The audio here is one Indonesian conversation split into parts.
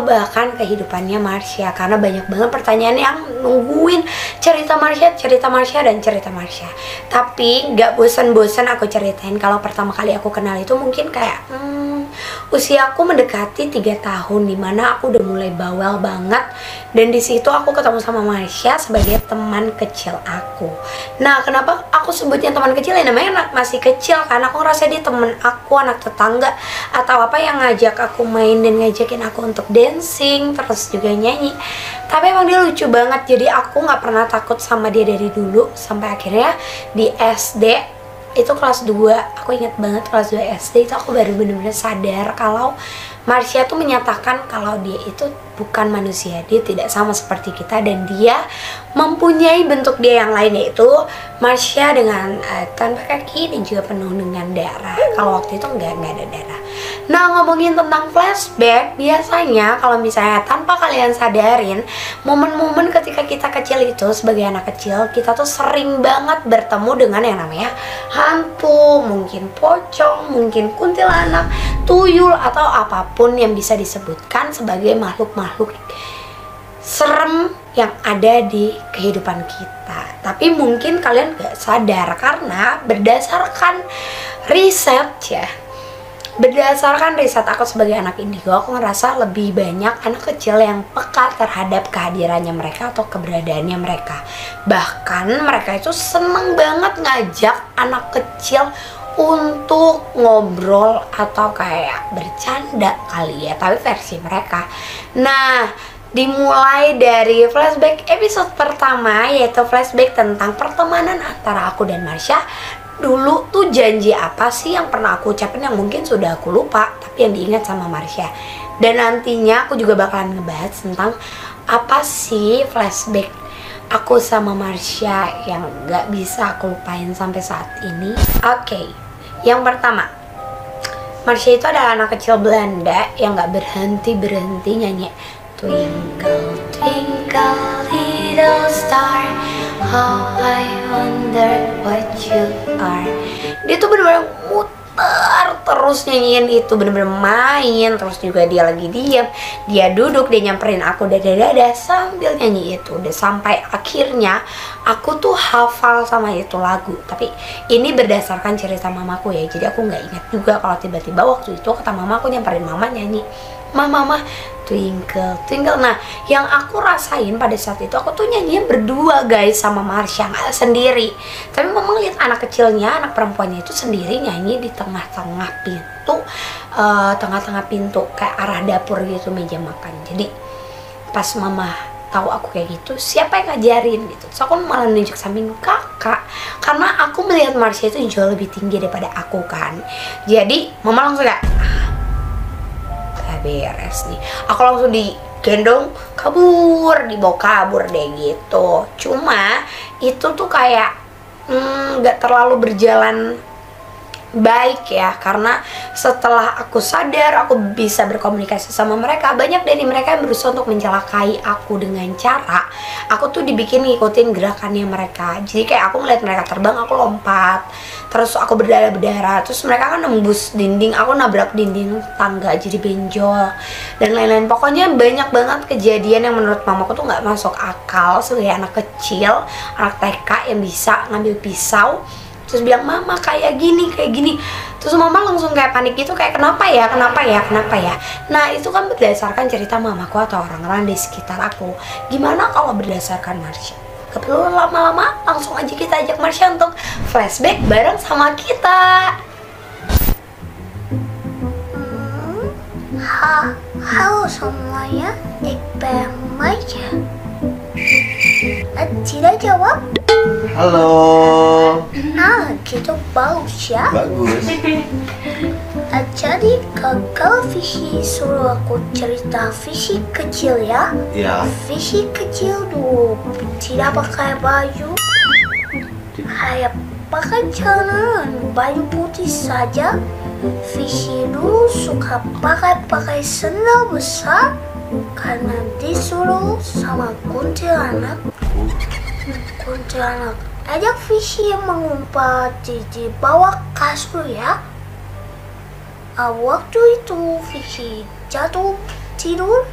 bahkan kehidupannya Marsha, karena banyak banget pertanyaan yang nungguin cerita Marsha dan cerita Marsha. Tapi nggak bosan-bosan aku ceritain. Kalau pertama kali aku kenal itu mungkin kayak usia aku mendekati 3 tahun, dimana aku udah mulai bawel banget. Dan di situ aku ketemu sama Marsha sebagai teman kecil aku. Nah, kenapa aku sebutnya teman kecil ya? Namanya masih kecil karena aku ngerasa dia temen aku, anak tetangga atau apa, yang ngajak aku main dan ngajakin aku untuk dancing, terus juga nyanyi. Tapi emang dia lucu banget, jadi aku nggak pernah takut sama dia dari dulu sampai akhirnya di SD itu kelas 2, aku ingat banget kelas 2 SD itu aku baru bener-bener sadar kalau Marsha tuh menyatakan kalau dia itu bukan manusia, dia tidak sama seperti kita dan dia mempunyai bentuk dia yang lain, yaitu Marsha dengan tanpa kaki dan juga penuh dengan darah. Kalau waktu itu nggak ada darah. Nah, ngomongin tentang flashback, biasanya kalau misalnya tanpa kalian sadarin, momen-momen ketika kita kecil itu sebagai anak kecil, kita tuh sering banget bertemu dengan yang namanya hantu, mungkin pocong, mungkin kuntilanak, tuyul, atau apapun yang bisa disebutkan sebagai makhluk-makhluk serem yang ada di kehidupan kita. Tapi mungkin kalian gak sadar karena berdasarkan riset aku sebagai anak indigo, aku ngerasa lebih banyak anak kecil yang peka terhadap kehadirannya mereka atau keberadaannya mereka. Bahkan mereka itu seneng banget ngajak anak kecil untuk ngobrol atau kayak bercanda kali ya, tapi versi mereka. Nah, dimulai dari flashback episode pertama, yaitu flashback tentang pertemanan antara aku dan Marsha. Dulu tuh janji apa sih yang pernah aku ucapin yang mungkin sudah aku lupa tapi yang diingat sama Marsha. Dan nantinya aku juga bakalan ngebahas tentang apa sih flashback aku sama Marsha yang gak bisa aku lupain sampai saat ini. Oke, yang pertama, Marsha itu adalah anak kecil Belanda yang gak berhenti nyanyi Twinkle, twinkle, little star, how I wonder what you are. Dia tuh bener-bener muter terus nyanyiin itu, bener-bener main. Terus juga dia lagi diam, dia duduk, dia nyamperin aku dada-dada sambil nyanyi itu. Udah sampai akhirnya aku tuh hafal sama itu lagu. Tapi ini berdasarkan cerita mamaku ya, jadi aku nggak ingat juga kalau tiba-tiba waktu itu kata mamaku nyamperin mama nyanyi mama twinkle twinkle. Nah, yang aku rasain pada saat itu, aku tuh nyanyinya berdua guys sama Marsha, nggak sendiri. Tapi mama lihat anak kecilnya, anak perempuannya itu sendiri nyanyi di tengah-tengah pintu kayak arah dapur gitu, meja makan. Jadi pas mama tahu aku kayak gitu, siapa yang ngajarin gitu, so aku malah nunjuk samping kakak karena aku melihat Marsha itu jauh lebih tinggi daripada aku kan. Jadi mama langsung kayak beres nih, aku langsung digendong dibawa kabur deh gitu. Cuma itu tuh kayak gak terlalu berjalan baik ya, karena setelah aku sadar aku bisa berkomunikasi sama mereka, banyak dari mereka yang berusaha untuk mencelakai aku dengan cara aku tuh dibikin ngikutin gerakannya mereka. Jadi kayak aku ngeliat mereka terbang, aku lompat, terus aku berdarah-berdarah, terus mereka kan nembus dinding, aku nabrak dinding tangga jadi benjol dan lain-lain. Pokoknya banyak banget kejadian yang menurut mamaku tuh nggak masuk akal sebagai anak kecil, anak TK yang bisa ngambil pisau terus bilang mama kayak gini. Terus mama langsung kayak panik gitu, kayak kenapa ya. Nah, itu kan berdasarkan cerita mamaku atau orang-orang di sekitar aku. Gimana kalau berdasarkan Marsha? Gak perlu lama-lama, langsung aja kita ajak Marsha untuk flashback bareng sama kita. Halo semuanya, ik ben Marsha. Tidak jawab? Halo. Nah, gitu bagus ya. Bagus. Jadi kalau Visi suruh aku cerita Visi kecil ya. Ya. Visi kecil dulu tidak pakai baju, kayak pakai celana baju putih saja. Visi dulu suka pakai sendal besar karena disuruh sama kuntilanak. Ajak Visi yang mengumpat di bawah kasur ya. Waktu itu Visi jatuh tidur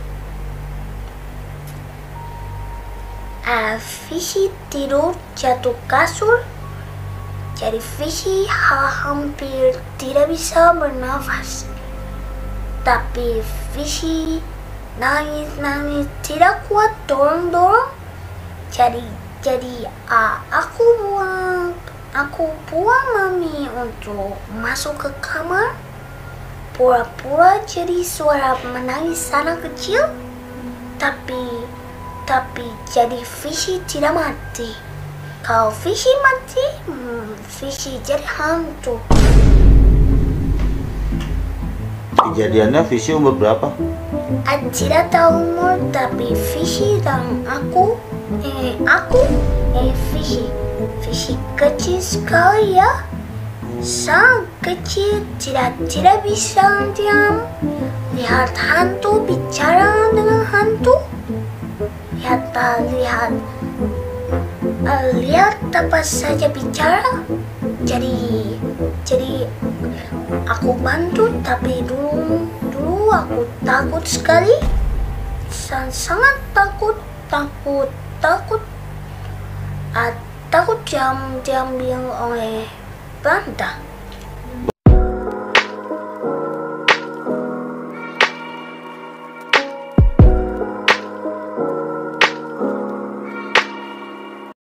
Fishy tidur jatuh kasur. Jadi Fishy hampir tidak bisa bernafas. Tapi Fishy nangis tidak kuat dorong. Jadi aku buang Mami untuk masuk ke kamar. Pura-pura jadi suara menangis anak kecil. Tapi jadi Fishy tidak mati. Kalau Fishy mati, Fishy jadi hantu. Kejadiannya Fishy umur berapa? Tidak tahu umur, tapi Fishy dan Fishy kecil sekali ya. Sangat kecil, tidak bisa diam. Lihat hantu, bicara dengan hantu. Lihat apa saja bicara. Jadi aku bantu, tapi dulu aku takut sekali. Sangat takut. Takut diambil oleh Belanda.